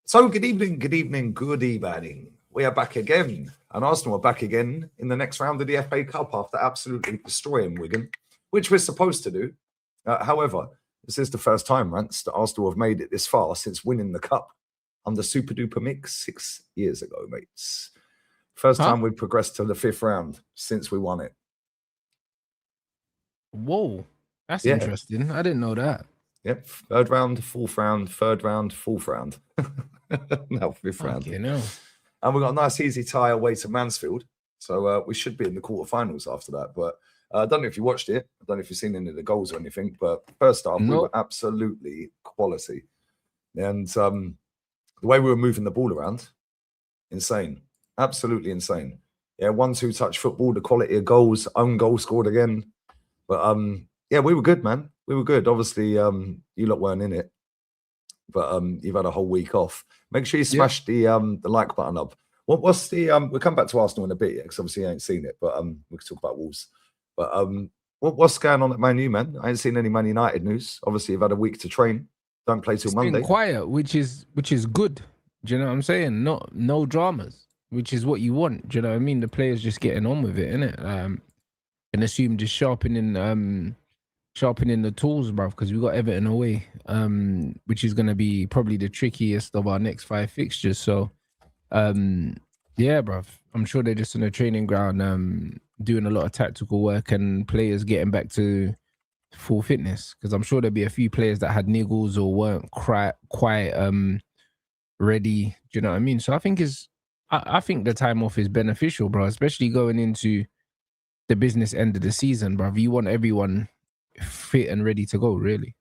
So good evening. We are back again. And Arsenal are back again in the next round of the FA Cup after absolutely destroying Wigan, which we're supposed to do. However, this is the first time, Rance, that Arsenal have made it this far since winning the Cup under Super Duper Mix 6 years ago, mates. First time we've progressed to the fifth round since we won it. Whoa, that's interesting. I didn't know that. Yep, third round, fourth round, third round, fourth round. Now fifth round. No. And we've got a nice easy tie away to Mansfield. So we should be in the quarterfinals after that. But I don't know if you watched it. I don't know if you've seen any of the goals or anything. But first half, we were absolutely quality. And the way we were moving the ball around, insane. Absolutely insane. Yeah, 1-2 touch football, the quality of goals, own goal scored again. But yeah, we were good, man. We were good. Obviously, you lot weren't in it. But you've had a whole week off. Make sure you smash the like button up. What's the we'll come back to Arsenal in a bit, because obviously you ain't seen it, but we can talk about Wolves. But what's going on at Man U, man? I ain't seen any Man United news. Obviously, you've had a week to train. Don't play till Monday. Been quiet, which is good. Do you know what I'm saying? No dramas, which is what you want. Do you know what I mean? The players just getting on with it, innit? And assume just sharpening the tools, bruv, because we got Everton away, which is going to be probably the trickiest of our next 5 fixtures. So, yeah, bruv, I'm sure they're just in a training ground, doing a lot of tactical work and players getting back to full fitness, because I'm sure there'll be a few players that had niggles or weren't quite ready. Do you know what I mean? So I think the time off is beneficial, bro, especially going into the business end of the season, bruv. You want everyone fit and ready to go, really.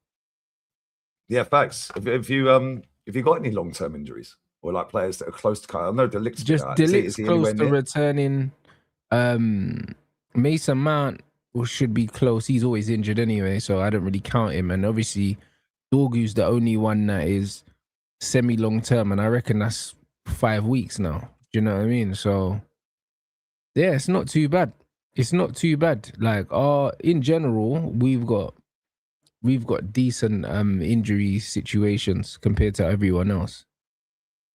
Yeah, facts. If you got any long-term injuries or like players that are close to, I know De Ligt's close to returning. Mason Mount should be close. He's always injured anyway, so I don't really count him. And obviously, Dorgu's the only one that is semi-long-term, and I reckon that's 5 weeks now. Do you know what I mean? So yeah, it's not too bad. It's not too bad. Like, in general, we've got decent injury situations compared to everyone else.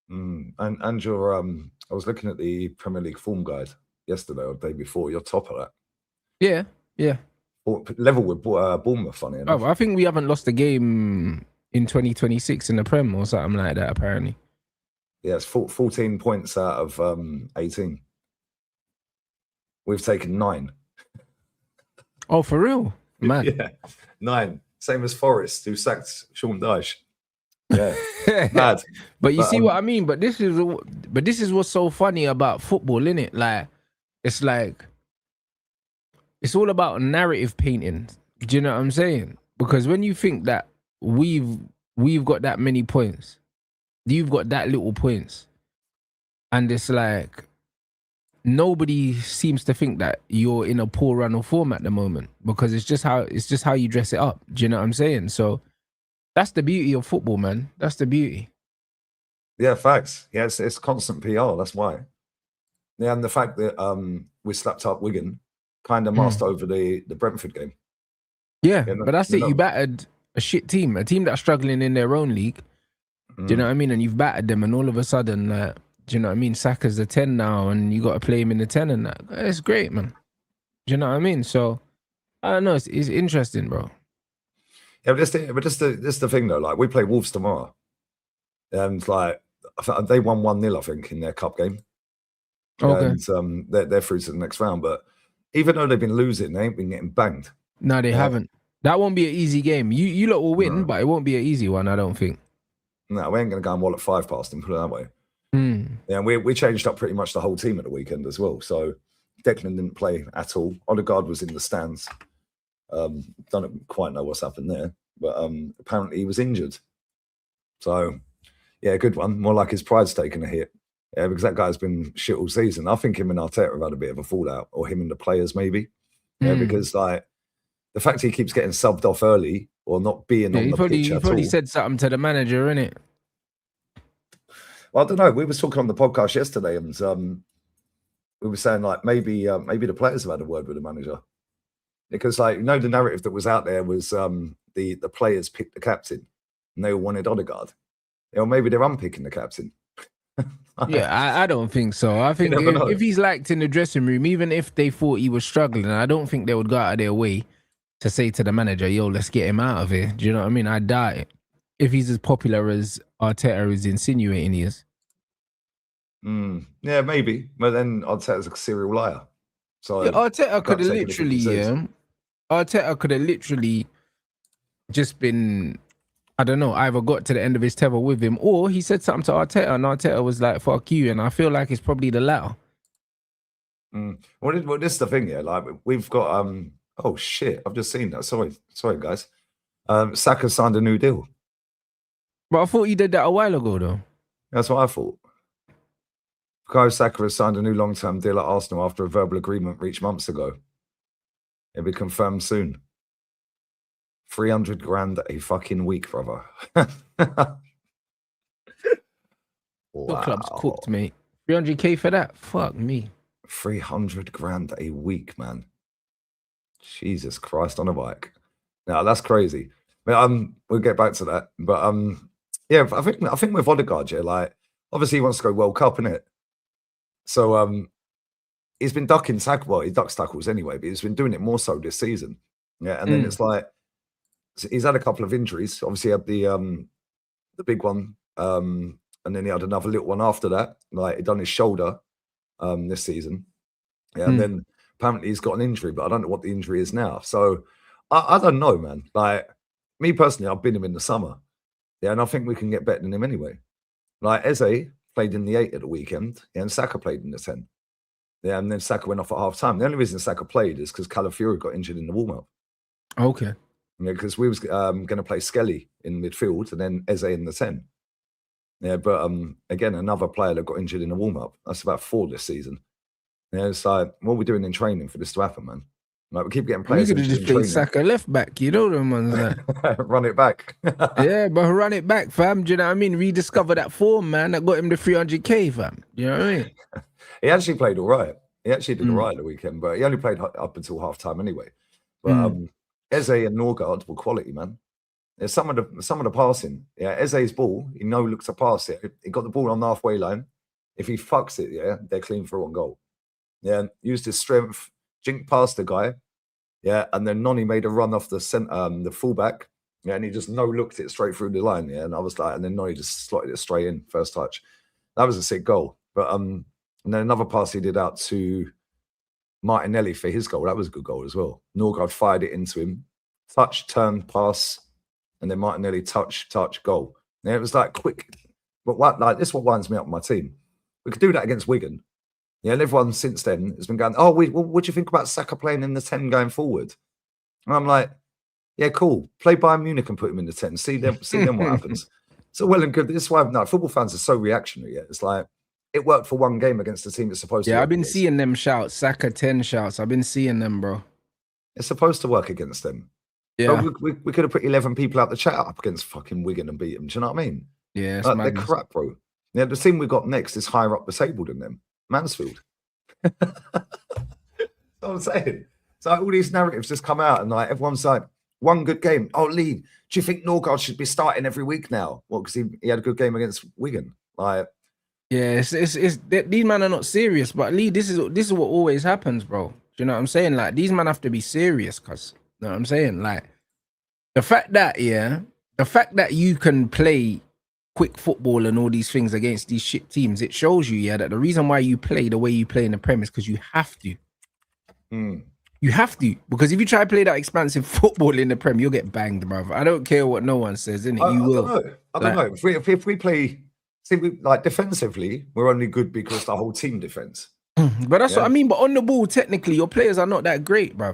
And your I was looking at the Premier League form guide yesterday or the day before. You're top of that. Yeah. Level with Bournemouth, funny enough. Oh, I think we haven't lost a game in 2026 in the Prem or something like that, apparently. Yeah, it's 14 points out of 18. We've taken 9. Oh, for real? Man. Yeah, 9. Same as Forest, who sacked Sean Dyche. Yeah, mad. But you see what I mean? But this is what's so funny about football, innit? Like, it's all about narrative painting. Do you know what I'm saying? Because when you think that we've got that many points, you've got that little points, and it's like, nobody seems to think that you're in a poor run of form at the moment, because it's just how you dress it up. Do you know what I'm saying? So that's the beauty of football, man. That's the beauty. Yeah, facts. Yeah, it's constant PR. That's why. Yeah, and the fact that we slapped up Wigan kind of masked over the Brentford game. Yeah, but that's it. You battered a shit team, a team that's struggling in their own league. Do you know what I mean? And you've battered them, and all of a sudden, do you know what I mean? Saka's the 10 now, and you got to play him in the 10 and that. It's great, man. Do you know what I mean? So, I don't know. It's interesting, bro. Yeah, but this the thing, though. Like, we play Wolves tomorrow. And, like, they won 1-0, I think, in their cup game. Okay. And they're through to the next round. But even though they've been losing, they ain't been getting banged. No, they haven't. That won't be an easy game. You lot will win, but it won't be an easy one, I don't think. No, we ain't going to go and wallop 5 past them, put it that way. Yeah, we changed up pretty much the whole team at the weekend as well. So Declan didn't play at all. Odegaard was in the stands. Don't quite know what's happened there, but apparently he was injured. So yeah, good one. More like his pride's taken a hit. Yeah, because that guy's been shit all season. I think him and Arteta have had a bit of a fallout, or him and the players maybe. Yeah, because like the fact he keeps getting subbed off early or not being on the pitch at all. He probably said something to the manager, innit? Well, I don't know. We were talking on the podcast yesterday, and we were saying like maybe the players have had a word with the manager, because like the narrative that was out there was the players picked the captain and they all wanted Odegaard. maybe they're unpicking the captain. Yeah, I don't think so. I think if he's liked in the dressing room, even if they thought he was struggling, I don't think they would go out of their way to say to the manager, yo, let's get him out of here. Do you know what I mean? I doubt it. If he's as popular as Arteta is insinuating he is. Yeah, maybe. But then Arteta's a serial liar. So yeah, Arteta could have literally just been, I don't know, either got to the end of his tether with him, or he said something to Arteta and Arteta was like, fuck you. And I feel like it's probably the latter. Well, this is the thing, yeah. Like, we've got oh shit, I've just seen that. Sorry, guys. Saka signed a new deal. But I thought he did that a while ago, though. That's what I thought. Bukayo Saka has signed a new long-term deal at Arsenal after a verbal agreement reached months ago. It'll be confirmed soon. 300 grand a fucking week, brother. Wow. The club's cooked, mate. 300k for that? Fuck me. 300 grand a week, man. Jesus Christ, on a bike. Now that's crazy. We'll get back to that. But yeah, I think with Odegaard, yeah, like obviously he wants to go World Cup, innit? So he's been ducking tackles. Well, he ducks tackles anyway, but he's been doing it more so this season. Yeah, and then it's like he's had a couple of injuries. Obviously, he had the big one, and then he had another little one after that. Like he done his shoulder this season. Yeah, and then apparently he's got an injury, but I don't know what the injury is now. So I don't know, man. Like me personally, I've been him in the summer. Yeah, and I think we can get better than him anyway. Like Eze played in the 8 at the weekend, yeah, and Saka played in the 10. Yeah, and then Saka went off at half time. The only reason Saka played is because Calafiori got injured in the warm-up. Okay. Yeah, because we was going to play Skelly in midfield and then Eze in the 10. Yeah, but again, another player that got injured in the warm-up. That's about 4 this season. Yeah, it's like, what are we doing in training for this to happen, man? Like, we keep getting players. You could have just played Saka left back, you know them ones that run it back. Yeah, but run it back, fam. Do you know what I mean? Rediscover that form, man, that got him the 300k, fam. You know what I mean? He actually played all right. He actually did all right the weekend, but he only played up until half time anyway. But Eze and Norgard were quality, man. There's some of the passing. Yeah, Eze's ball, he looks to pass it. He got the ball on the halfway line. If he fucks it, yeah, they're clean for 1 goal. Yeah, used his strength, jinked past the guy. Yeah, and then Noni made a run off the fullback. Yeah, and he just looked it straight through the line. Yeah, and I was like, and then Noni just slotted it straight in, first touch. That was a sick goal. But and then another pass he did out to Martinelli for his goal. That was a good goal as well. Norgard fired it into him. Touch, turn, pass, and then Martinelli touch, goal. Yeah, it was like quick. But this is what winds me up with my team. We could do that against Wigan. Yeah, and everyone since then has been going, oh, what do you think about Saka playing in the 10 going forward? And I'm like, yeah, cool. Play Bayern Munich and put him in the 10. See them what happens. So well and good. This is why football fans are so reactionary. Yeah, it's like it worked for 1 game against the team it's supposed to. Yeah, I've been seeing them shouts, Saka 10 shouts. I've been seeing them, bro. It's supposed to work against them. Yeah, but we could have put 11 people out the chat up against fucking Wigan and beat them. Do you know what I mean? Yeah, they're crap, bro. Yeah, the team we got next is higher up the table than them. Mansfield. That's what I'm saying. So all these narratives just come out and like everyone's like, 1 good game. Oh, Lee, do you think Norgard should be starting every week now? Well, because he had a good game against Wigan. Like, yeah, it's these men are not serious. But Lee, this is what always happens, bro. Do you know what I'm saying? Like these men have to be serious, cause you know what I'm saying. Like the fact that you can play quick football and all these things against these shit teams, it shows you, that the reason why you play the way you play in the Premier is because you have to. You have to, because if you try to play that expansive football in the Prem, you'll get banged, bro. I don't care what no one says, innit? You will. I don't know. If we play, defensively, we're only good because the whole team defends. But that's what I mean. But on the ball, technically, your players are not that great, bro.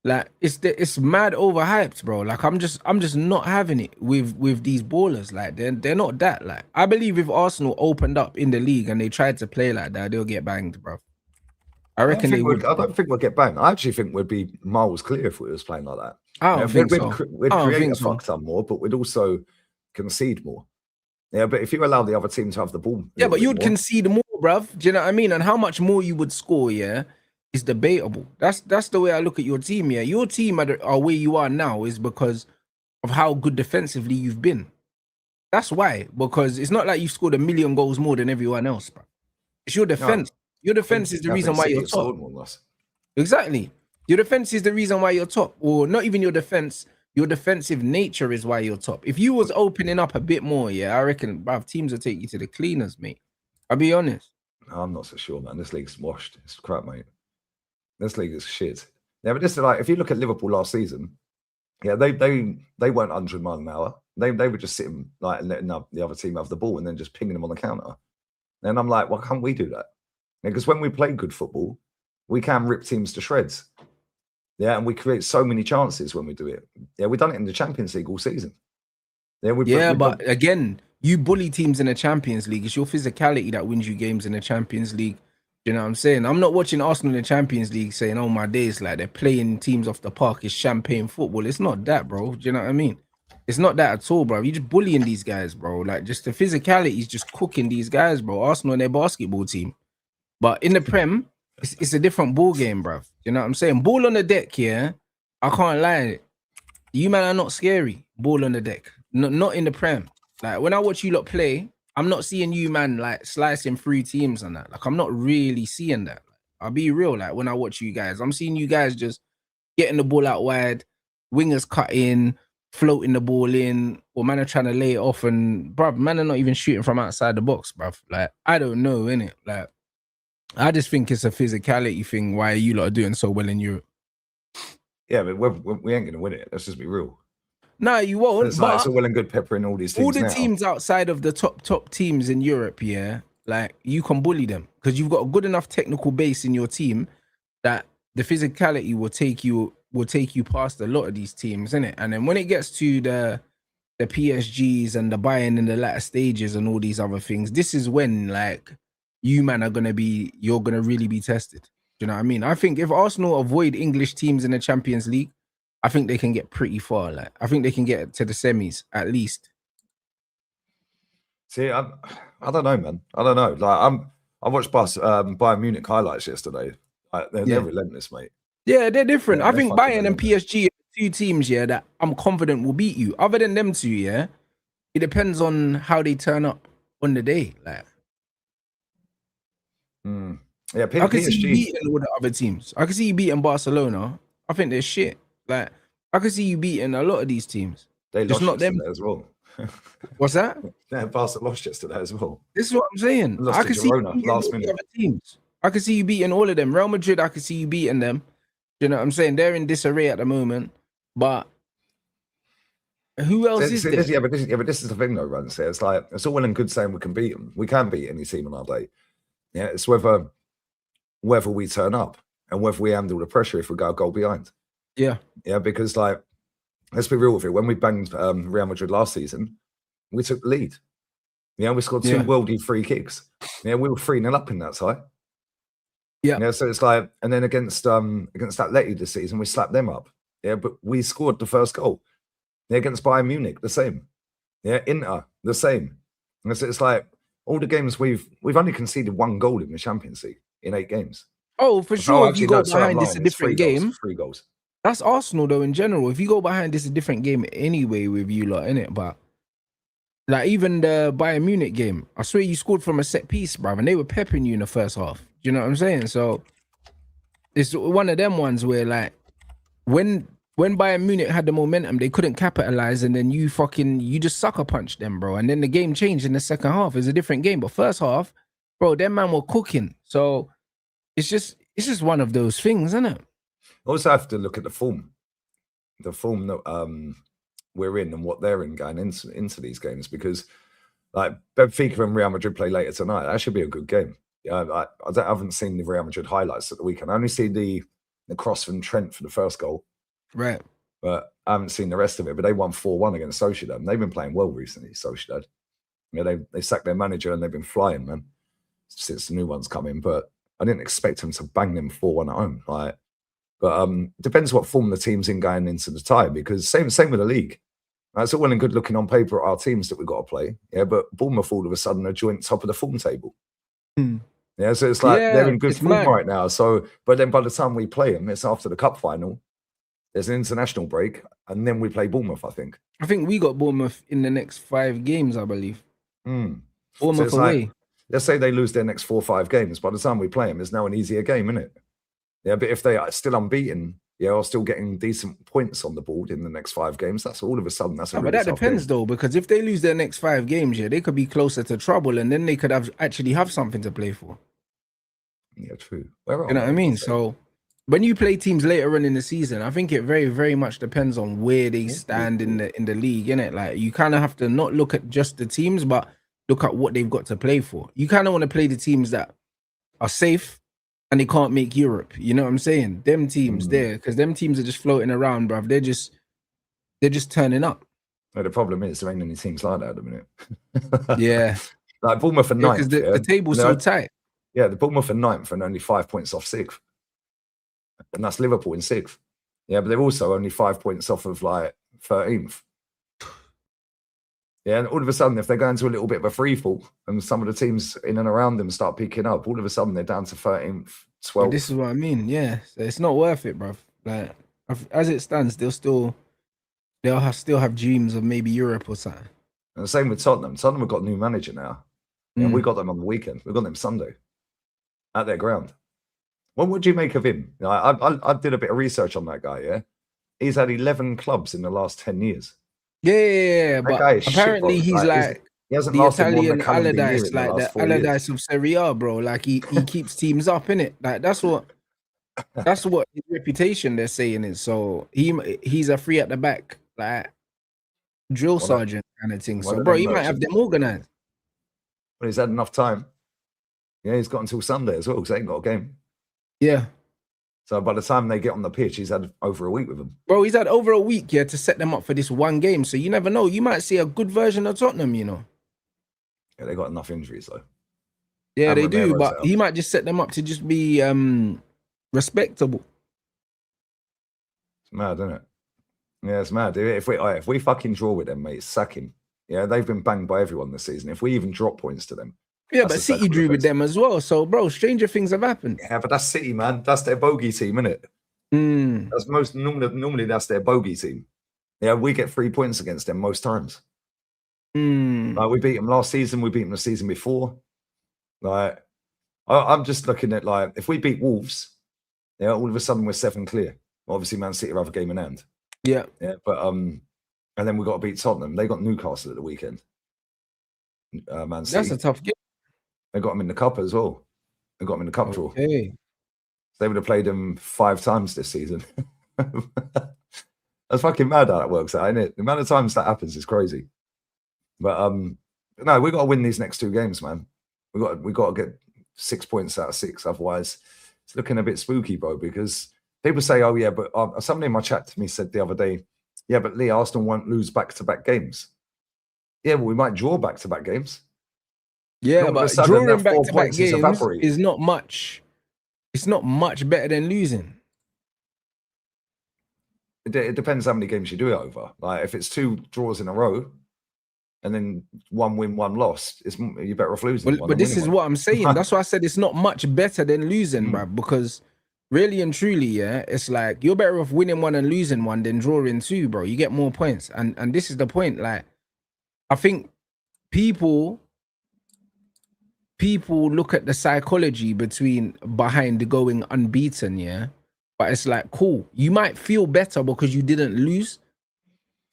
Like it's mad overhyped, bro. Like I'm just not having it with these ballers. Like they're not that. Like I believe if Arsenal opened up in the league and they tried to play like that, they'll get banged, bro. I reckon they would. I don't think we'll get banged. I actually think we'd be miles clear if we was playing like that. I don't think so. We'd create a fuck ton more, but we'd also concede more. Yeah, but if you allow the other team to have the ball, yeah, but you'd concede more, bruv. Do you know what I mean? And how much more you would score, yeah, is debatable. That's the way I look at your team. Yeah, your team are where you are now is because of how good defensively you've been. That's why, because it's not like you've scored 1,000,000 goals more than everyone else, bro. It's your defense. No, Your defense is the reason why you're top. scored more than us. Exactly. Your defense is the reason why you're top, or not even your defense. Your defensive nature is why you're top. If you was opening up a bit more, yeah, I reckon, bruv, teams will take you to the cleaners, mate. I'll be honest. I'm not so sure, man. This league's washed. It's crap, mate. This league is shit. Yeah, but this is like, if you look at Liverpool last season, yeah, they weren't 100 miles an hour. They were just sitting like and letting the other team have the ball and then just pinging them on the counter. And I'm like, why can't we do that? Because when we play good football, we can rip teams to shreds. Yeah, and we create so many chances when we do it. Yeah, we've done it in the Champions League all season. Yeah, but again, you bully teams in the Champions League. It's your physicality that wins you games in the Champions League. You know what I'm saying? I'm not watching Arsenal in the Champions League saying, oh, my days, like they're playing teams off the park. It's champagne football. It's not that, bro. Do you know what I mean? It's not that at all, bro. You're just bullying these guys, bro. Like, just the physicality is just cooking these guys, bro. Arsenal and their basketball team. But in the Prem, it's a different ball game, bro. You know what I'm saying? Ball on the deck, yeah. I can't lie. You man are not scary. Ball on the deck. Not in the Prem. Like, when I watch you lot play, I'm not seeing you, man, like slicing through teams and that. Like, I'm not really seeing that. I'll be real. Like, when I watch you guys, I'm seeing you guys just getting the ball out wide, wingers cut in, floating the ball in, or man are trying to lay it off. And, bruv, man are not even shooting from outside the box, bruv. Like, I don't know, innit? Like, I just think it's a physicality thing why you lot are doing so well in Europe. Yeah, but we ain't going to win it. Let's just be real. No, you won't. It's like, it's all well and good peppering all these teams. All the teams outside of the top teams in Europe, yeah, like you can bully them because you've got a good enough technical base in your team that the physicality will take you past a lot of these teams, innit? And then when it gets to the PSGs and the Bayern in the latter stages and all these other things, this is when like you man are you're gonna really be tested. Do you know what I mean? I think if Arsenal avoid English teams in the Champions League, I think they can get pretty far. Like, I think they can get to the semis at least. See, I don't know, man. I don't know. Like, I watched Bayern Munich highlights yesterday. They're relentless, mate. Yeah, they're different. Yeah, I think Bayern and PSG are two teams, yeah, that I'm confident will beat you. Other than them two, yeah, it depends on how they turn up on the day. Like, yeah, I can see you beating all the other teams. I can see you beating Barcelona. I think they're shit. Like, I can see you beating a lot of these teams. They lost not them as well. What's that? Yeah, Barcelona lost yesterday as well. This is what I'm saying. I can see you beating last minute. Other teams. I can see you beating all of them. Real Madrid, I can see you beating them. You know what I'm saying? They're in disarray at the moment. But who else is there? Yeah, but this is the thing, though, Ron. It's like, it's all well and good saying we can beat them. We can beat any team on our day. Yeah, it's whether we turn up and whether we handle the pressure if we go a goal behind. Yeah. Yeah, because, like, let's be real with it. When we banged Real Madrid last season, we took the lead. Yeah, we scored two worldy free kicks. Yeah, we were 3-0 up in that tie. Yeah, so it's like, and then against Atleti this season, we slapped them up. Yeah, but we scored the first goal. Yeah, against Bayern Munich, the same. Yeah, Inter, the same. And so it's like all the games we've only conceded 1 goal in the Champions League in 8 games. Oh, for sure. If you go behind, it's a different game. 3 goals. That's Arsenal, though, in general. If you go behind, it's a different game anyway with you lot, innit? But, like, even the Bayern Munich game, I swear you scored from a set piece, bruv, and they were peppering you in the first half. Do you know what I'm saying? So, it's one of them ones where, like, when Bayern Munich had the momentum, they couldn't capitalize, and then you just sucker punched them, bro. And then the game changed in the second half. It's a different game. But first half, bro, them man were cooking. So, it's just one of those things, isn't it? Also have to look at the form that we're in and what they're in going into these games, because like Benfica and Real Madrid play later tonight. That should be a good game. Yeah, I haven't seen the Real Madrid highlights at the weekend. I only see the cross from Trent for the first goal, right? But I haven't seen the rest of it. But they won 4-1 against Sociedad. And they've been playing well recently. Sociedad, they sacked their manager and they've been flying, man, since the new ones come in. But I didn't expect them to bang them 4-1 at home, like. But depends what form the team's in going into the tie, because same with the league. It's all well and good looking on paper at our teams that we've got to play. Yeah, but Bournemouth all of a sudden are joint top of the form table. Yeah, so it's like they're in good form right now. So, but then by the time we play them, it's after the cup final. There's an international break, and then we play Bournemouth, I think. I think we got Bournemouth in the next 5 games, I believe. So Bournemouth it's away. like, let's say they lose their next 4 or 5 games. By the time we play them, it's now an easier game, isn't it? Yeah, but if they are still unbeaten, or still getting decent points on the board in the next 5 games, that's all of a sudden that's a really but that tough depends game. though, because if they lose their next 5 games, they could be closer to trouble, and then they could actually have something to play for. Yeah, true. You know what I mean? So when you play teams later on in the season, I think it very, very much depends on where they stand in the league, innit? Like, you kind of have to not look at just the teams, but look at what they've got to play for. You kind of want to play the teams that are safe and they can't make Europe. You know what I'm saying? Them teams there, because them teams are just floating around, bruv. They're just turning up. But the problem is there ain't any teams like that at the minute. Yeah. Like Bournemouth are 9th. Because the table's so tight. Yeah, the Bournemouth are 9th and only 5 points off 6th. And that's Liverpool in 6th. Yeah, but they're also only 5 points off of like 13th. Yeah, and all of a sudden, if they go into a little bit of a free fall and some of the teams in and around them start picking up, all of a sudden they're down to 13th, 12th. But this is what I mean. Yeah, so it's not worth it, bruv. Like, as it stands, they'll still have dreams of maybe Europe or something. And the same with Tottenham. Tottenham have got a new manager now. And we got them on the weekend. We got them Sunday at their ground. What would you make of him? I did a bit of research on that guy, yeah? He's had 11 clubs in the last 10 years. Yeah, but apparently he's like he hasn't the lasted Italian one calendar year Allardyce, in the like last the 4 years. Allardyce of Serie A, bro. Like he keeps teams up, innit? Like that's what his reputation they're saying is. So he's a free at the back, like drill sergeant kind of thing. So bro, he might have them organized. But he's had enough time. Yeah, he's got until Sunday as well because they ain't got a game. Yeah. So by the time they get on the pitch, he's had over a week with them. Bro, he's had over a week, to set them up for this one game. So you never know. You might see a good version of Tottenham, you know. Yeah, they got enough injuries though. Yeah, they do, but he might just set them up to just be respectable. It's mad, isn't it? Yeah, it's mad. If we fucking draw with them, mate, sack him. Yeah, they've been banged by everyone this season. If we even drop points to them. Yeah, but City drew with them as well. So, bro, stranger things have happened. Yeah, but that's City, man. That's their bogey team, isn't it? That's normally that's their bogey team. Yeah, we get 3 points against them most times. Like we beat them last season, we beat them the season before. Like I'm just looking at like if we beat Wolves, all of a sudden we're 7 clear. Obviously, Man City have a game in hand. Yeah, but and then we got to beat Tottenham. They got Newcastle at the weekend. Man City. That's a tough game. They got them in the cup as well. They got them in the cup draw. Hey, they would have played them 5 times this season. That's fucking mad how that works out, isn't it? The amount of times that happens is crazy. But no, we got to win these next 2 games, man. We got to get 6 points out of 6. Otherwise, it's looking a bit spooky, bro. Because people say, "Oh yeah," but somebody in my chat to me said the other day, "Yeah, but Lee, Arsenal won't lose back-to-back games." Yeah, well, we might draw back-to-back games. Yeah, but drawing back-to-back games is not much. It's not much better than losing. It depends how many games you do it over. Like if it's 2 draws in a row, and then 1 win, 1 loss, you're better off losing. But this is what I'm saying. That's why I said it's not much better than losing, bro. Because really and truly, it's like you're better off winning 1 and losing 1 than drawing 2, bro. You get more points, and this is the point. Like, I think people look at the psychology behind going unbeaten, but it's like, cool, you might feel better because you didn't lose,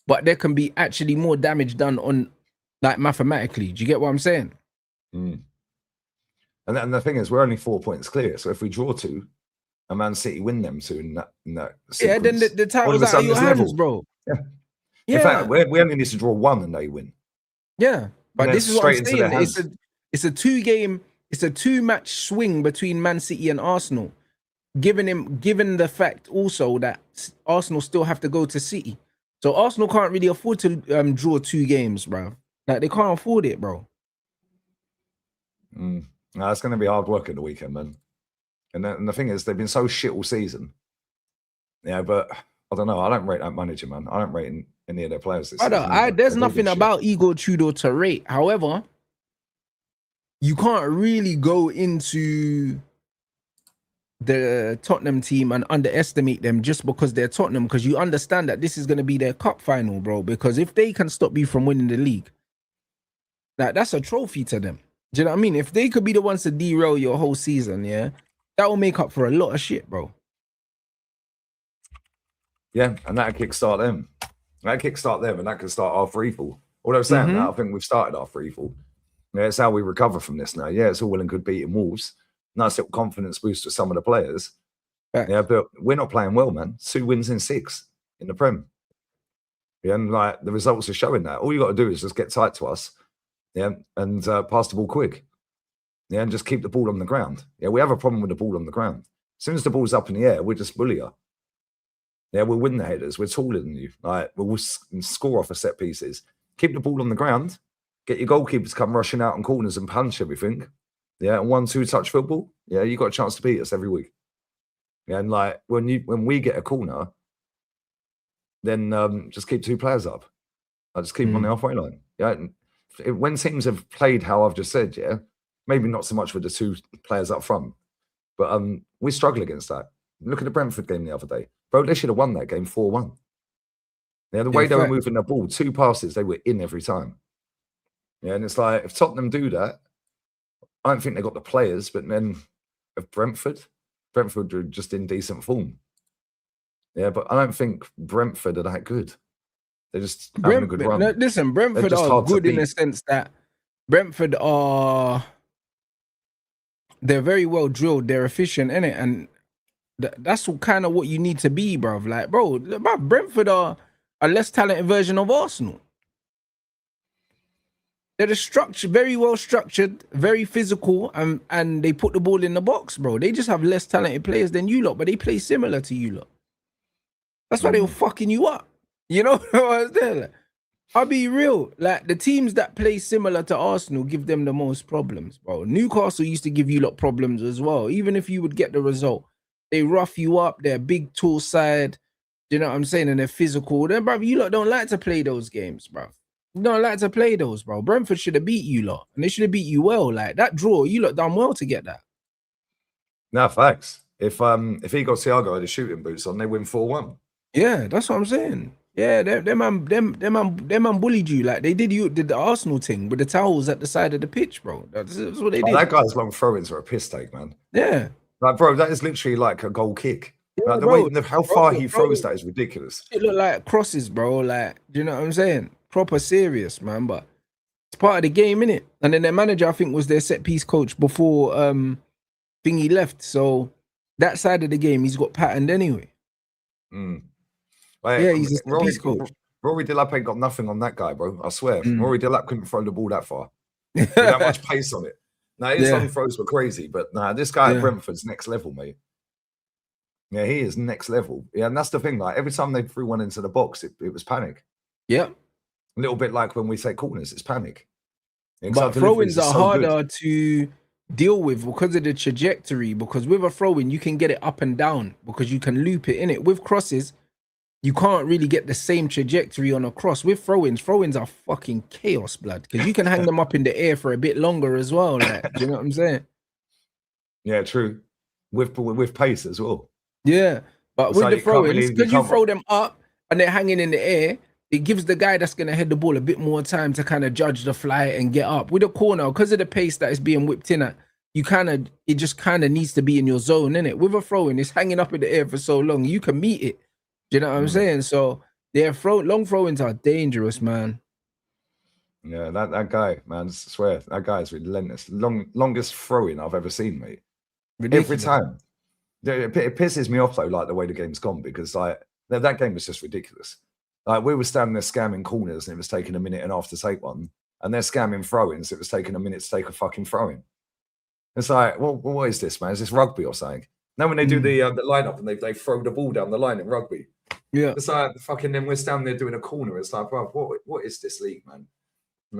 but there can be actually more damage done on, like, mathematically. Do you get what I'm saying? And the thing is, we're only 4 points clear, so if we draw 2 and Man City win them 2 in that sequence, then the title's out of your hands, bro. In fact, we only need to draw 1 and they win. Yeah, but this is what I'm saying. It's a 2-match swing between Man City and Arsenal, given the fact also that Arsenal still have to go to City. So Arsenal can't really afford to draw 2 games, bro. Like, they can't afford it, bro. No, it's going to be hard work at the weekend, man. And the thing is, they've been so shit all season. Yeah, but I don't know. I don't rate that manager, man. I don't rate any of their players this season. There's nothing about Igor Tudor to rate. However, you can't really go into the Tottenham team and underestimate them just because they're Tottenham, because you understand that this is going to be their cup final, bro. Because if they can stop you from winning the league, that's a trophy to them. Do you know what I mean? If they could be the ones to derail your whole season, yeah, that will make up for a lot of shit, bro. Yeah, and that'll kickstart them. And that can start our free fall. Although saying that, I think we've started our free fall. Yeah, it's how we recover from this now. Yeah, it's all well and good beating Wolves. Nice little confidence boost for some of the players. Facts. Yeah, but we're not playing well, man. 2 wins in 6 in the Prem. Yeah, and like the results are showing that. All you got to do is just get tight to us. Yeah, and pass the ball quick. Yeah, and just keep the ball on the ground. Yeah, we have a problem with the ball on the ground. As soon as the ball's up in the air, we just bully her. Yeah, we'll win the headers. We're taller than you. Like we'll score off of set pieces. Keep the ball on the ground. Get your goalkeepers come rushing out on corners and punch everything. Yeah, and 1-2 touch football. Yeah, you got a chance to beat us every week. Yeah, and like when we get a corner, then just keep 2 players up. I just keep them on the halfway line. Yeah, when teams have played how I've just said, yeah, maybe not so much with the 2 players up front, but we struggle against that. Look at the Brentford game the other day, bro. They should have won that game 4-1. Yeah, the way they were moving the ball, 2 passes, they were in every time. Yeah, and it's like if Tottenham do that, I don't think they got the players, but then if Brentford are just in decent form. Yeah, but I don't think Brentford are that good. They're just having a good run. No, listen, Brentford are good in the sense that Brentford they're very well drilled, they're efficient in it, and that's kind of what you need to be, bruv. Like, bro, Brentford are a less talented version of Arsenal. They're very well structured, very physical, and they put the ball in the box, bro. They just have less talented players than you lot, but they play similar to you lot. That's why they were fucking you up. You know what I'm saying? Like, I'll be real. Like, the teams that play similar to Arsenal give them the most problems, bro. Newcastle used to give you lot problems as well. Even if you would get the result, they rough you up. They're big, tall side. You know what I'm saying? And they're physical. Then, bro, you lot don't like to play those games, bro. You don't like to play those, bro. Brentford should have beat you lot, and they should have beat you well. Like that draw, you lot done well to get that. No, facts. If Igor Thiago had his shooting boots on, they win 4-1. Yeah, that's what I'm saying. Yeah, them man bullied you like they did the Arsenal thing with the towels at the side of the pitch, bro. That's what they did. That guy's long throw-ins are a piss take, man. Yeah. Like, bro, that is literally like a goal kick. Yeah, like, how far he throws that is ridiculous. It look like crosses, bro. Like, do you know what I'm saying? Proper serious, man. But it's part of the game, innit? And then their manager, I think, was their set piece coach before Thingy left. So that side of the game, he's got patterned anyway. Like, yeah, he's a set piece coach. Rory Delap ain't got nothing on that guy, bro. I swear. Rory Delap couldn't throw the ball that far. With that much pace on it. Now, his long throws were crazy, but nah, this guy at Brentford's next level, mate. Yeah, he is next level. Yeah, and that's the thing. Like, every time they threw one into the box, it was panic. Yeah. A little bit like when we say corners, it's panic. But throw-ins are harder to deal with because of the trajectory. Because with a throw-in, you can get it up and down because you can loop it in it. With crosses, you can't really get the same trajectory on a cross. With throw-ins are fucking chaos, blood. Because you can hang them up in the air for a bit longer as well. Like, do you know what I'm saying? Yeah, true. With pace as well. Yeah, but with the throw-ins, because you throw them up and they're hanging in the air, it gives the guy that's going to head the ball a bit more time to kind of judge the flight and get up. With a corner, because of the pace that is being whipped in at, it just kind of needs to be in your zone, innit? With a throw-in, it's hanging up in the air for so long, you can meet it. Do you know what I'm saying? So, yeah, long throw-ins are dangerous, man. Yeah, that guy, man, I swear, that guy is relentless. Longest throw-in I've ever seen, mate. Ridiculous. Every time. It pisses me off, though, like the way the game's gone, because like that game was just ridiculous. Like, we were standing there scamming corners and it was taking a minute and a half to take one. And they're scamming throw-ins. It was taking a minute to take a fucking throw-in. It's like, well, what is this, man? Is this rugby or something? Now when they do the lineup and they throw the ball down the line in rugby. Yeah. It's like, fucking, then we're standing there doing a corner. It's like, bro, what is this league, man?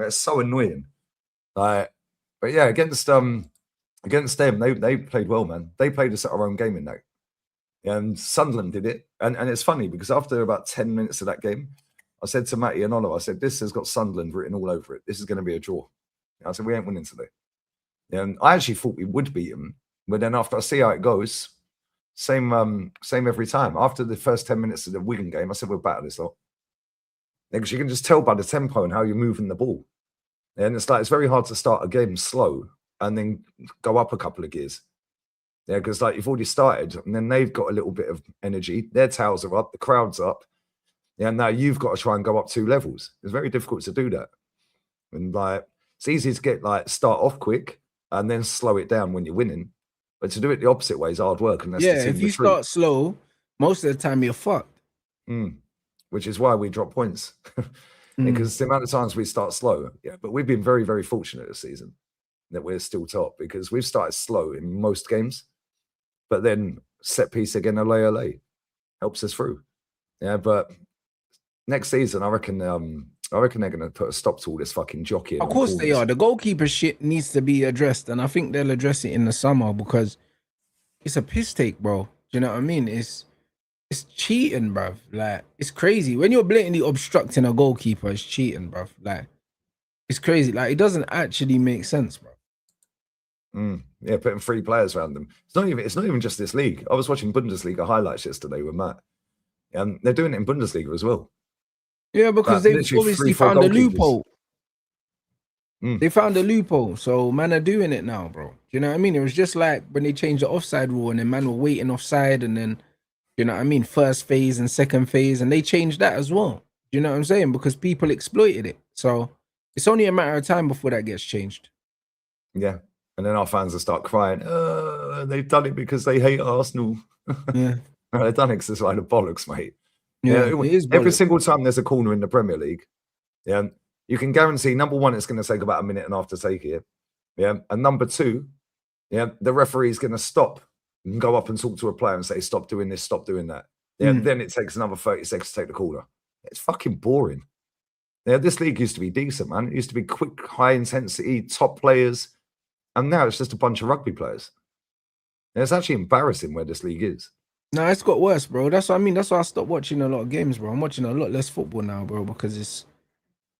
It's so annoying. Like, but yeah, against them, they played well, man. They played us at our own game in that. And Sunderland did it. And it's funny because after about 10 minutes of that game, I said to Matty and Oliver, I said, this has got Sunderland written all over it. This is going to be a draw. I said, we ain't winning today. And I actually thought we would beat them. But then after I see how it goes, Same every time. After the first 10 minutes of the Wigan game, I said, we're better this lot. Because you can just tell by the tempo and how you're moving the ball. And it's like, it's very hard to start a game slow and then go up a couple of gears. Yeah, because like you've already started and then they've got a little bit of energy. Their tails are up, the crowd's up. Yeah, now you've got to try and go up 2 levels. It's very difficult to do that. And like, it's easy to get like start off quick and then slow it down when you're winning. But to do it the opposite way is hard work. Unless Yeah, if you start slow, most of the time you're fucked. Which is why we drop points. Because the amount of times we start slow. Yeah, but we've been very, very fortunate this season that we're still top because we've started slow in most games. But then set piece again, LA helps us through. Yeah, but next season, I reckon they're going to put a stop to all this fucking jockeying. Of course they are. The goalkeeper shit needs to be addressed, and I think they'll address it in the summer because it's a piss take, bro. Do you know what I mean? It's cheating, bruv. Like, it's crazy. When you're blatantly obstructing a goalkeeper, it's cheating, bruv. Like, it's crazy. Like, it doesn't actually make sense, bro. Yeah, putting 3 players around them. It's not even just this league. I was watching Bundesliga highlights yesterday with Matt. And they're doing it in Bundesliga as well. Yeah, because they've obviously found a loophole. They found a loophole, so man are doing it now, bro. Do you know what I mean? It was just like when they changed the offside rule and then man were waiting offside and then, you know what I mean, first phase and second phase, and they changed that as well. Do you know what I'm saying? Because people exploited it. So it's only a matter of time before that gets changed. Yeah. And then our fans will start crying, they've done it because they hate Arsenal. Yeah. They've done it because it's like the bollocks, mate. Yeah, it is every bollocks. single time there's a corner in the Premier League, yeah, you can guarantee, number one, it's going to take about a minute and a half to take it. Yeah. And number 2, yeah, the referee is going to stop and go up and talk to a player and say, stop doing this, stop doing that. Yeah. Then it takes another 30 seconds to take the corner. It's fucking boring. Yeah, this league used to be decent, man. It used to be quick, high intensity, top players. And now it's just a bunch of rugby players. And it's actually embarrassing where this league is. No, it's got worse, bro. That's what I mean. That's why I stopped watching a lot of games, bro. I'm watching a lot less football now, bro, because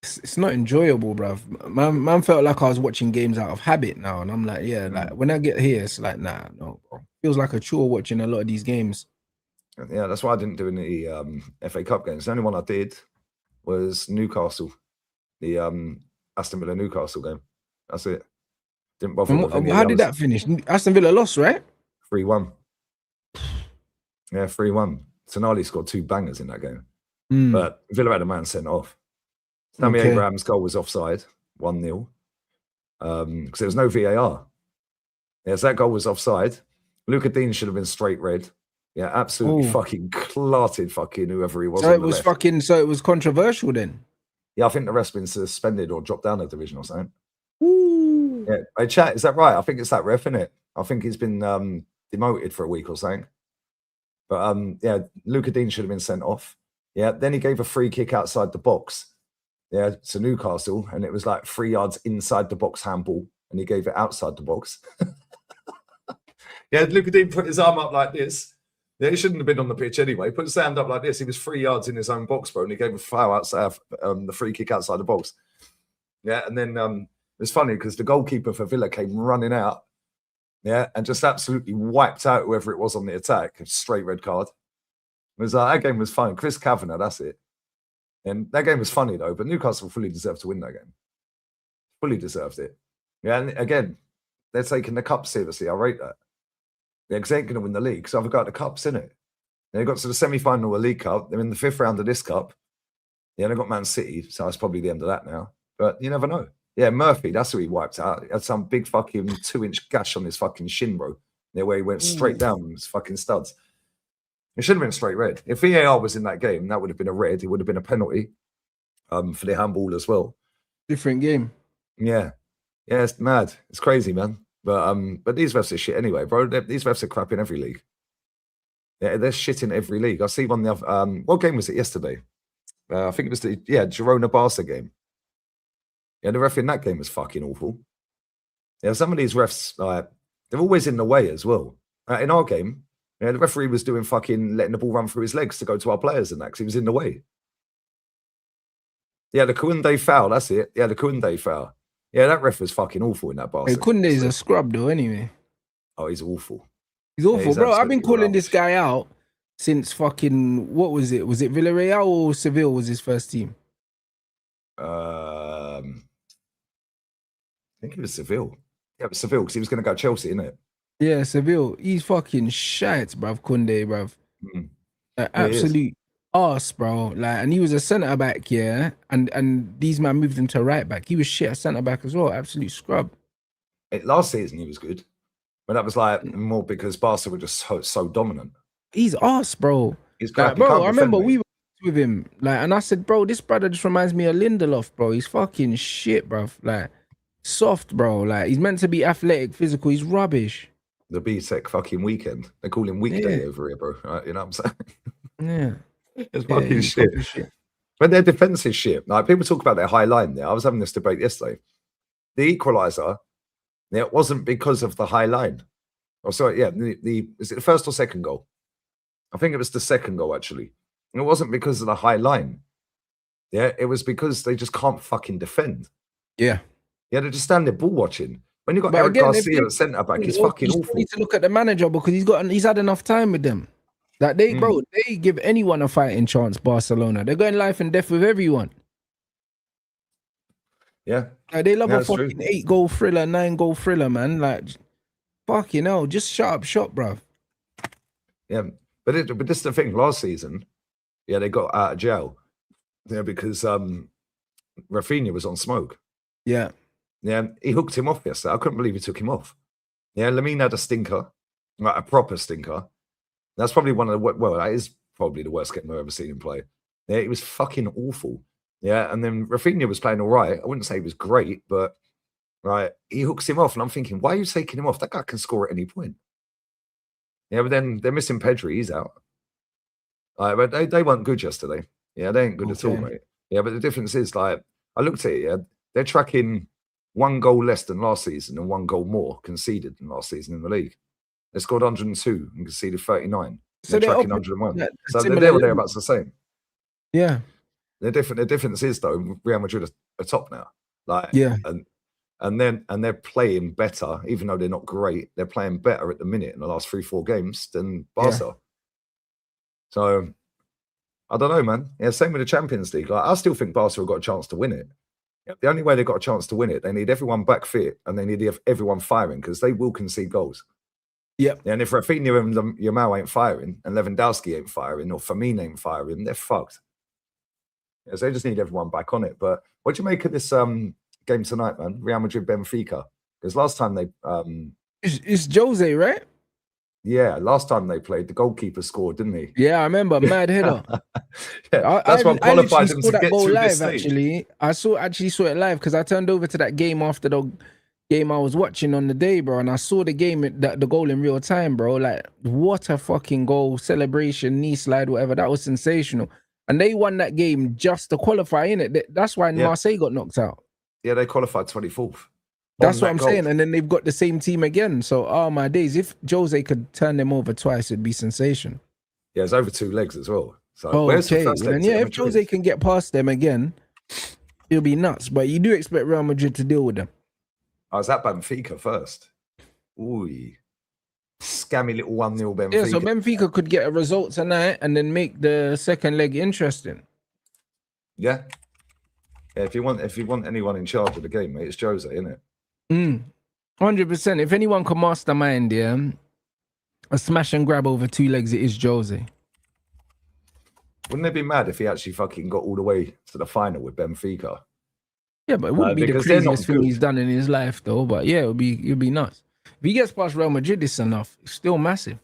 it's not enjoyable, bro. Man felt like I was watching games out of habit now, and I'm like, yeah, like when I get here, it's like, nah, no, bro. Feels like a chore watching a lot of these games. Yeah, that's why I didn't do any FA Cup games. The only one I did was Newcastle, the Aston Villa Newcastle game. That's it. Didn't bother with any. How did that finish? Aston Villa lost, right? 3-1. Yeah, 3-1. Tonali scored 2 bangers in that game. But Villa had a man sent off. Tammy Abraham's goal was offside, 1-0. Because there was no VAR. Yes, that goal was offside. Luca Dean should have been straight red. Yeah, absolutely fucking clotted fucking whoever he was. So it was so it was controversial then. Yeah, I think the ref's been suspended or dropped down a division or something. Ooh. Yeah, hey, chat, is that right? I think it's that ref, isn't it? I think he's been demoted for a week or something. But yeah, Luca Dean should have been sent off. Yeah, then he gave a free kick outside the box. Yeah, to Newcastle, and it was like 3 yards inside the box handball, and he gave it outside the box. Yeah, Luca Dean put his arm up like this. Yeah, he shouldn't have been on the pitch anyway. Put his hand up like this. He was 3 yards in his own box, bro, and he gave a foul outside the free kick outside the box. Yeah, and then it was funny because the goalkeeper for Villa came running out. Yeah, and just absolutely wiped out whoever it was on the attack. Straight red card. It was that game was fun. Chris Kavanagh, that's it. And that game was funny though, but Newcastle fully deserved to win that game. Fully deserved it. Yeah, and again, they're taking the cup seriously. I rate that. Yeah, because they ain't going to win the league. So I've got the cups, innit? They got to the semi-final of the League Cup. They're in the 5th round of this cup. Yeah, they got Man City, so that's probably the end of that now. But you never know. Yeah, Murphy, that's who he wiped out. He had some big fucking 2-inch gash on his fucking shin, bro. Yeah, where he went straight down with his fucking studs. It should have been straight red. If VAR was in that game, that would have been a red. It would have been a penalty for the handball as well. Different game. Yeah. Yeah, it's mad. It's crazy, man. But these refs are shit anyway, bro. These refs are crap in every league. Yeah, they're shit in every league. I see one the other. What game was it yesterday? I think it was the Girona Barca game. Yeah, the ref in that game was fucking awful. Yeah, some of these refs, they're always in the way as well. In our game, the referee was doing fucking letting the ball run through his legs to go to our players and that because he was in the way. Yeah, the Kounde foul, that's it. Yeah, the Kounde foul. Yeah, that ref was fucking awful in that Barca. Hey, Kounde's a scrub though, anyway. Oh, he's awful. He's awful, he's bro. I've been absolutely calling this rubbish. guy out since fucking, what was it? Was it Villarreal or Seville was his first team? I think it was Seville. Yeah, it was Seville because he was going to go Chelsea, innit? Yeah, Seville. He's fucking shite, bruv, Kunde, bruv. Mm. Like, Yeah, he is. absolute arse, bro. Like, and he was a centre back, yeah. And these man moved him to right back. He was shit at centre back as well. Absolute scrub. Last season he was good, but that was like more because Barca were just so dominant. He's arse, bro. He's Like, crap. He bro, can't I defend, remember mate. we were with him, like, and I said, bro, this brother just reminds me of Lindelof, bro. He's fucking shit, bro. Like, soft, bro. Like, he's meant to be athletic, physical. He's rubbish. The BTEC fucking weekend. They call him weekday over here, bro. Right? You know what I'm saying? Yeah. It's Yeah, fucking he's shit. proper shit. But their defense is shit. Like people talk about their high line there. I was having this debate yesterday. The equaliser, it wasn't because of the high line. Oh, sorry, yeah. Is it the first or second goal? I think it was the second goal, actually. And it wasn't because of the high line. Yeah, it was because they just can't fucking defend. Yeah. Yeah, they're just standing there ball watching. When you've got But Eric again, Garcia at centre back, it's you fucking still awful. need to look at the manager because he's had enough time with them. Like bro, they give anyone a fighting chance. Barcelona, they're going life and death with everyone. Yeah, like, they love a that's fucking true. 8-goal thriller, 9-goal thriller, man. Like, fucking hell, just shut up shop, bro. Yeah, but this is the thing. Last season, yeah, they got out of jail. Yeah, because Rafinha was on smoke. Yeah. Yeah, he hooked him off yesterday. I couldn't believe he took him off. Yeah, Lamine had a stinker, like a proper stinker. That's probably that is probably the worst game I've ever seen him play. Yeah, he was fucking awful. Yeah, and then Rafinha was playing all right. I wouldn't say he was great, but right, he hooks him off, and I'm thinking, why are you taking him off? That guy can score at any point. Yeah, but then they're missing Pedri. He's out. But they weren't good yesterday. Yeah, they ain't good at all, mate. Yeah, but the difference is, like, I looked at it, yeah, they're tracking 1 goal less than last season and 1 goal more conceded than last season in the league. They scored 102 and conceded 39. So they're tracking 101. So they're there or thereabouts the same. Yeah. They're different. The difference is, though, Real Madrid are top now. Like, yeah. And they're playing better, even though they're not great. They're playing better at the minute in the last 3-4 games than Barca. Yeah. So I don't know, man. Yeah, same with the Champions League. Like, I still think Barca have got a chance to win it. The only way they've got a chance to win it, they need everyone back fit and they need everyone firing because they will concede goals. Yep. Yeah, and if Rafinha and Yamal ain't firing and Lewandowski ain't firing or Firmino ain't firing, they're fucked. Yeah, so they just need everyone back on it. But what do you make of this game tonight, man? Real Madrid Benfica. Because last time they it's Jose, right? Yeah, last time they played, the goalkeeper scored, didn't he? Yeah, I remember. Mad header. Yeah, that's what qualified them to get goal through live, this stage. actually. I saw it live because I turned over to that game after the game I was watching on the day, bro, and I saw the game, the goal in real time, bro. Like, what a fucking goal, celebration, knee slide, whatever. That was sensational. And they won that game just to qualify, innit? That's why Marseille got knocked out. Yeah, they qualified 24th. That's what I'm saying. And then they've got the same team again. So, oh my days, if Jose could turn them over twice, it'd be sensation. Yeah, it's over 2 legs as well. So where's the first leg? Yeah, if Jose can get past them again, it'll be nuts. But you do expect Real Madrid to deal with them. I was at Benfica first. Ooh. Scammy little 1-0 Benfica. Yeah, so Benfica could get a result tonight and then make the second leg interesting. Yeah. Yeah, if you want anyone in charge of the game, mate, it's Jose, isn't it? 100%. If anyone can mastermind, a smash and grab over 2 legs, it is Jose. Wouldn't it be mad if he actually fucking got all the way to the final with Benfica? Yeah, but it wouldn't be the craziest thing he's done in his life, though. But yeah, it'd be nuts. If he gets past Real Madrid, it's enough. It's still massive.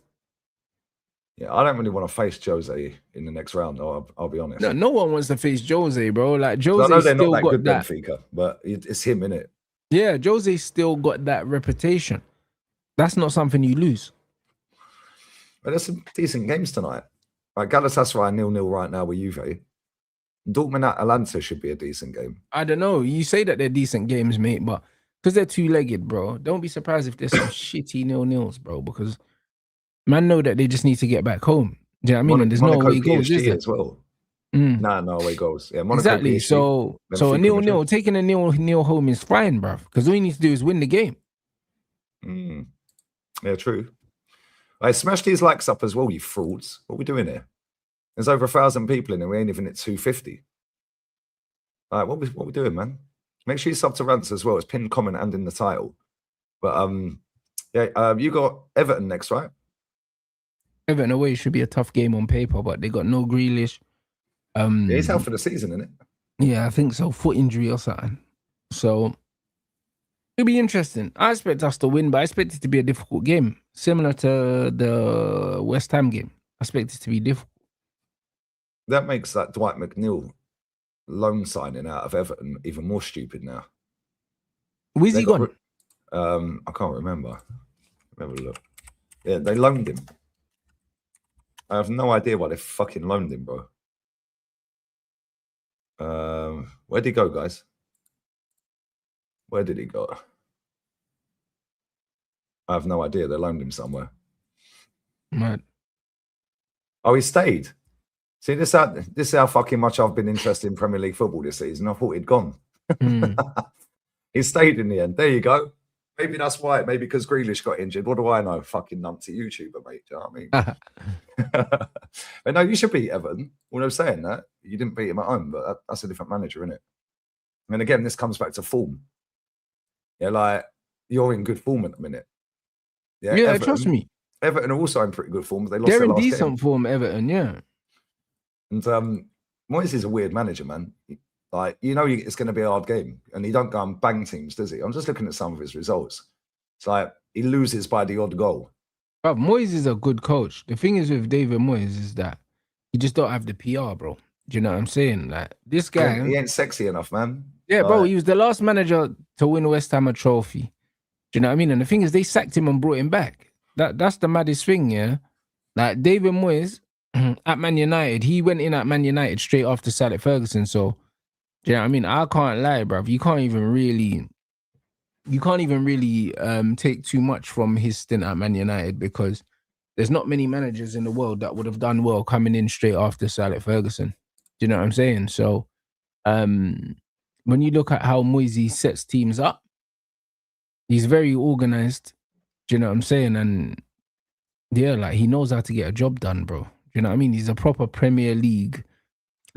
Yeah, I don't really want to face Jose in the next round, though. I'll be honest. No one wants to face Jose, bro. Like, Jose, I know they're not that good, Benfica, but it's him, innit? Yeah, Jose still got that reputation. That's not something you lose. But there's some decent games tonight. Like Galatasaray 0-0 right now with Juve. Dortmund at Atalanta should be a decent game. I don't know. You say that they're decent games, mate, but because they're 2-legged, bro, don't be surprised if there's some shitty 0-0s, bro, because man know that they just need to get back home. Do you know what I mean? And there's Monaco no away goals, is there? as well. No away goals. Yeah, Monaco exactly. PSG, so a 0-0, taking a 0-0 home is fine, bruv, because all you need to do is win the game. Yeah, true. I smashed these likes up as well, you frauds. What are we doing here? There's over 1,000 people in here. We ain't even at 250. All right, what we doing, man? Make sure you sub to Rants as well. It's pinned comment and in the title. But you got Everton next, right? Everton away should be a tough game on paper, but they got no Grealish. Yeah, he's out for the season, isn't it? Yeah, I think so. Foot injury or something. So it'll be interesting. I expect us to win, but I expect it to be a difficult game, similar to the West Ham game. I expect it to be difficult. That makes that Dwight McNeil loan signing out of Everton even more stupid now. Where's he gone? I can't remember. Let me have a look. Yeah, they loaned him. I have no idea why they fucking loaned him, bro. Where'd he go, guys? Where did he go? I have no idea. They loaned him somewhere. Mad. Oh, he stayed. See, this is how fucking much I've been interested in Premier League football this season. I thought he'd gone. He stayed in the end. There you go. Maybe that's why. Maybe because Grealish got injured. What do I know? Fucking numpty YouTuber, mate. Do you know what I mean? But no, you should beat Everton. When I was saying that, you didn't beat him at home, but that's a different manager, isn't it? And again, this comes back to form. Yeah, like you're in good form at the minute. Yeah, Everton, trust me. Everton are also in pretty good form. They lost They're their in last decent game. form, Everton, yeah. And Moyes is a weird manager, man. Like, it's going to be a hard game. And he don't go and bang teams, does he? I'm just looking at some of his results. It's like he loses by the odd goal. But Moyes is a good coach. The thing is with David Moyes is that he just don't have the PR, bro. Do you know what I'm saying? Like, this guy... He ain't sexy enough, man. Yeah, bro, he was the last manager to win West Ham a trophy. Do you know what I mean? And the thing is, they sacked him and brought him back. That's the maddest thing, yeah? Like, David Moyes, at Man United, he went in at Man United straight after Sir Alex Ferguson, so... Do you know what I mean? I can't lie, bruv. You can't even really take too much from his stint at Man United because there's not many managers in the world that would have done well coming in straight after Sir Alex Ferguson. Do you know what I'm saying? So when you look at how Moyes sets teams up, he's very organized. Do you know what I'm saying? And yeah, like he knows how to get a job done, bro. Do you know what I mean? He's a proper Premier League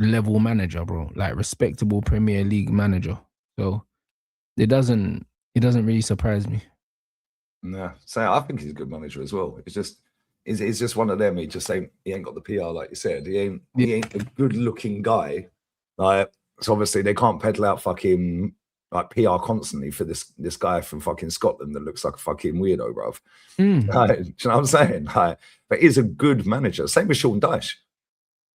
level manager, bro. Like respectable Premier League manager. So it doesn't really surprise me. Nah, so I think he's a good manager as well. It's just one of them. He ain't got the PR, like you said. He ain't a good looking guy. Like, so obviously they can't peddle out fucking like PR constantly for this guy from fucking Scotland that looks like a fucking weirdo, bruv. Like, do you know what I'm saying? Like, but he's a good manager. Same with Sean Dyche.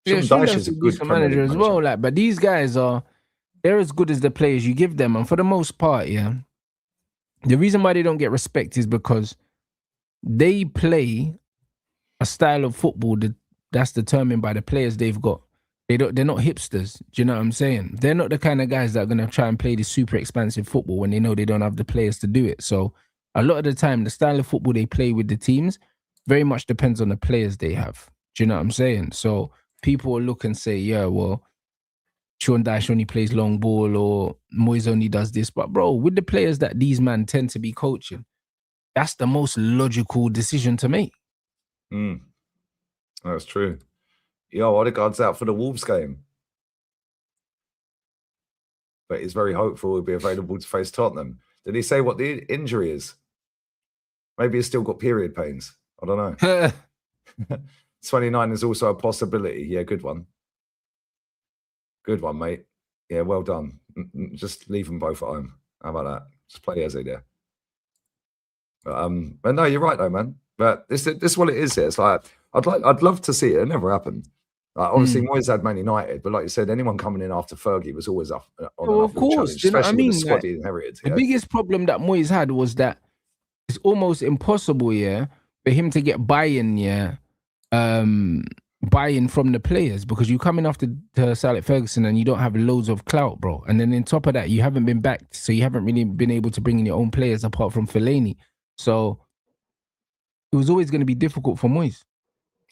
Sean Dyche is a good manager as well. Like, but these guys they're as good as the players you give them, and for the most part, yeah. The reason why they don't get respect is because they play a style of football that's determined by the players they've got. They're not hipsters. Do you know what I'm saying? They're not the kind of guys that are gonna try and play this super expensive football when they know they don't have the players to do it. So a lot of the time, the style of football they play with the teams very much depends on the players they have. Do you know what I'm saying? So people will look and say, yeah, well, Sean Dyche only plays long ball or Moyes only does this. But bro, with the players that these men tend to be coaching, that's the most logical decision to make. That's true. Yo, Odegaard's out for the Wolves game. But he's very hopeful he'll be available to face Tottenham. Did he say what the injury is? Maybe he's still got period pains. I don't know. 29 is also a possibility. Yeah, good one. Good one, mate. Yeah, well done. Just leave them both at home. How about that? Just play Eze there. But no, you're right though, man. But this is what it is here. It's like I'd love to see it. It never happened. Like, obviously, Moyes had Man United, but like you said, anyone coming in after Fergie was always up on an upward challenge, especially with the squad he inherited. The biggest problem that Moyes had was that it's almost impossible, yeah, for him to get buy-in, yeah, buy-in from the players because you come in after Sir Alex Ferguson and you don't have loads of clout, bro. And then on top of that, you haven't been backed, so you haven't really been able to bring in your own players apart from Fellaini. So it was always going to be difficult for Moyes.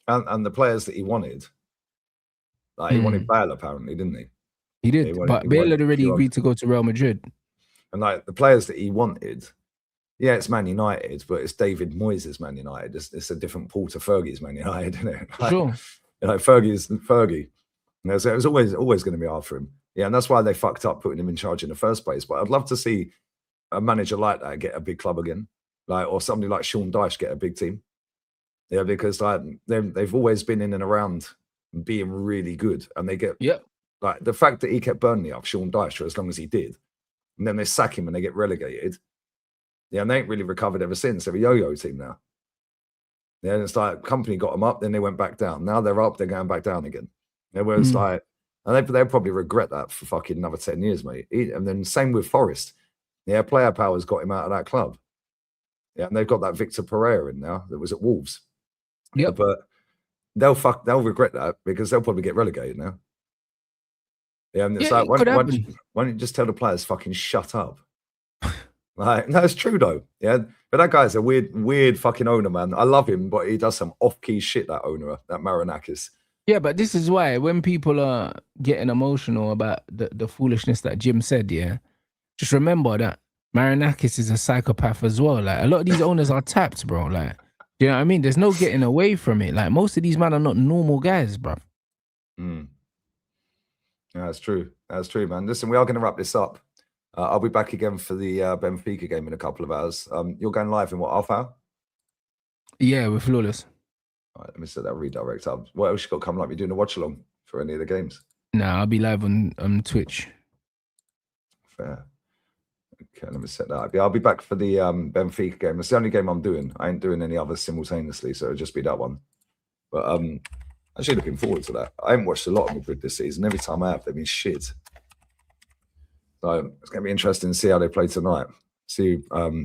And the players that he wanted. Like, he wanted Bale, apparently, didn't he? He did, but Bale had already agreed to go to Real Madrid. And like the players that he wanted, Yeah, it's Man United, but it's David Moyes' Man United. It's a different Paul to Fergie's Man United, isn't it? Like, Sure. Fergie's Fergie. So it was always going to be hard for him. Yeah, and that's why they fucked up putting him in charge in the first place. But I'd love to see a manager like that get a big club again, or somebody like Sean Dyche get a big team. Yeah, because they've always been in and around being really good, and they get like the fact that he kept Burnley up, Sean Dyche, for as long as he did, and then they sack him and they get relegated. Yeah, and they ain't really recovered ever since. They're a yo-yo team now. Yeah, and it's like company got them up, then they went back down. Now they're up, they're going back down again. Yeah, where it's like, and they'll probably regret that for fucking another 10 years, mate. And then same with Forest. Yeah, player power's got him out of that club. Yeah, and they've got that Victor Pereira in now that was at Wolves. Yeah, but they'll regret that because they'll probably get relegated now. Yeah, and it's like, why don't you just tell the players fucking shut up? Like, no, it's true though. Yeah, but that guy's a weird fucking owner, man. I love him, but he does some off-key shit. That owner, that Marinakis. Yeah, but this is why when people are getting emotional about the foolishness that Jim said, yeah, just remember that Marinakis is a psychopath as well. Like, a lot of these owners are tapped, bro. Like, you know what I mean? There's no getting away from it. Like, most of these men are not normal guys, bro. Yeah, that's true. That's true, man. Listen, we are going to wrap this up. I'll be back again for the Benfica game in a couple of hours. You're going live in what, half hour? Yeah, we're flawless. All right, let me set that redirect up. What else you got coming up? You doing a watch along for any of the games? Nah, I'll be live on Twitch. Fair. Okay, let me set that up. Yeah, I'll be back for the Benfica game. It's the only game I'm doing. I ain't doing any others simultaneously, so it'll just be that one. But actually looking forward to that. I haven't watched a lot of Madrid this season. Every time I have, they've been shit. So it's going to be interesting to see how they play tonight. See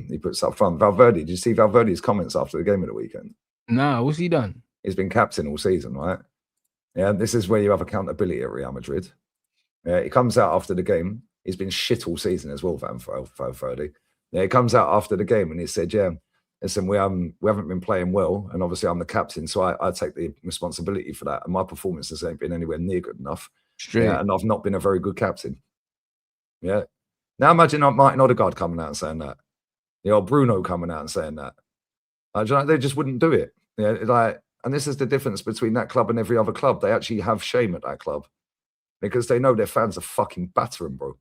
he puts up front. Valverde, did you see Valverde's comments after the game of the weekend? Nah, what's he done? He's been captain all season, right? Yeah, this is where you have accountability at Real Madrid. Yeah, he comes out after the game. He's been shit all season as well, Valverde. Yeah, he comes out after the game and he said, yeah, listen, we haven't been playing well, and obviously I'm the captain, so I take the responsibility for that. And my performances ain't been anywhere near good enough. Yeah, and I've not been a very good captain. Yeah. Now imagine Martin Odegaard coming out and saying that. You know, Bruno coming out and saying that. They just wouldn't do it. Yeah, like, and this is the difference between that club and every other club. They actually have shame at that club because they know their fans are fucking battering, bro.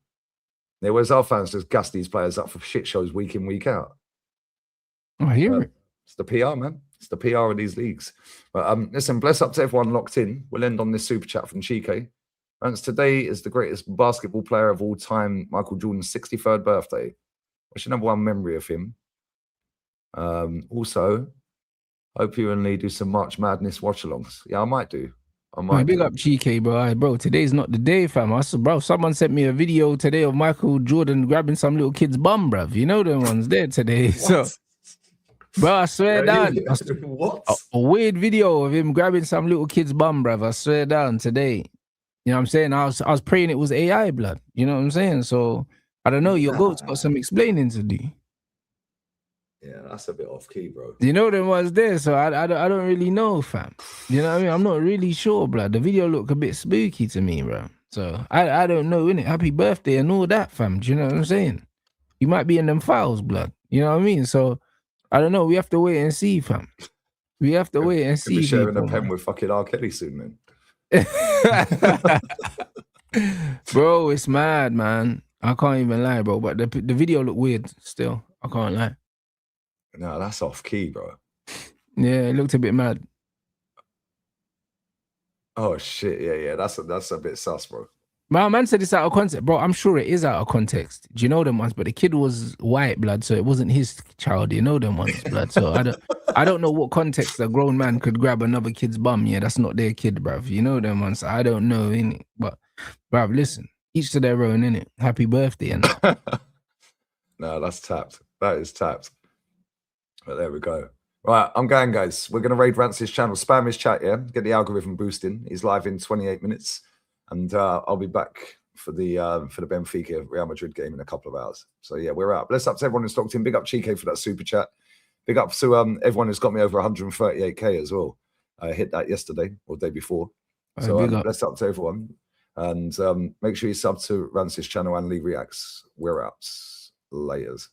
Yeah, whereas our fans just gas these players up for shit shows week in, week out. I hear it. It's the PR, man. It's the PR of these leagues. But listen, bless up to everyone locked in. We'll end on this super chat from Chike. And today is the greatest basketball player of all time, Michael Jordan's 63rd birthday. I should have one memory of him. Also, hope you and Lee do some March Madness watch-alongs. Yeah, I might do. Big up GK, bro. Bro, today's not the day, fam. Bro, someone sent me a video today of Michael Jordan grabbing some little kid's bum, bruv. You know them ones there today. So, bro, I swear down. What? A weird video of him grabbing some little kid's bum, bruv. I swear down today. You know what I'm saying? I was praying it was AI, blood. You know what I'm saying? So, I don't know. Your goat's got some explaining to do. Yeah, that's a bit off key, bro. You know them was there, so I don't really know, fam. You know what I mean? I'm not really sure, blood. The video looked a bit spooky to me, bro. So I don't know, innit? Happy birthday and all that, fam. Do you know what I'm saying? You might be in them files, blood. You know what I mean? So I don't know. We have to wait and see, fam. We have to wait and see. Be sharing a pen with fucking R. Kelly soon, man. Bro, it's mad, man. I can't even lie, bro. But the video looked weird still. I can't lie. No, that's off key, bro. Yeah, it looked a bit mad. Oh shit, yeah. That's a bit sus, bro. My man said it's out of context, bro. I'm sure it is out of context. Do you know them ones? But the kid was white, blood, so it wasn't his child. You know them ones, blood. So I don't know what context a grown man could grab another kid's bum. Yeah, that's not their kid, bruv. You know them ones. I don't know, innit? But bruv, listen, each to their own, innit? Happy birthday, and no, that's tapped. That is tapped. But there we go. Right, I'm going, guys. We're going to raid Rance's channel. Spam his chat, yeah? Get the algorithm boosting. He's live in 28 minutes. And I'll be back for the Benfica Real Madrid game in a couple of hours. So, yeah, we're out. Bless up to everyone who's locked in. Big up Chike for that super chat. Big up to everyone who's got me over 138K as well. I hit that yesterday or the day before. So, bless up to everyone. And make sure you sub to Rance's channel and Lee Reacts. We're out. Laters.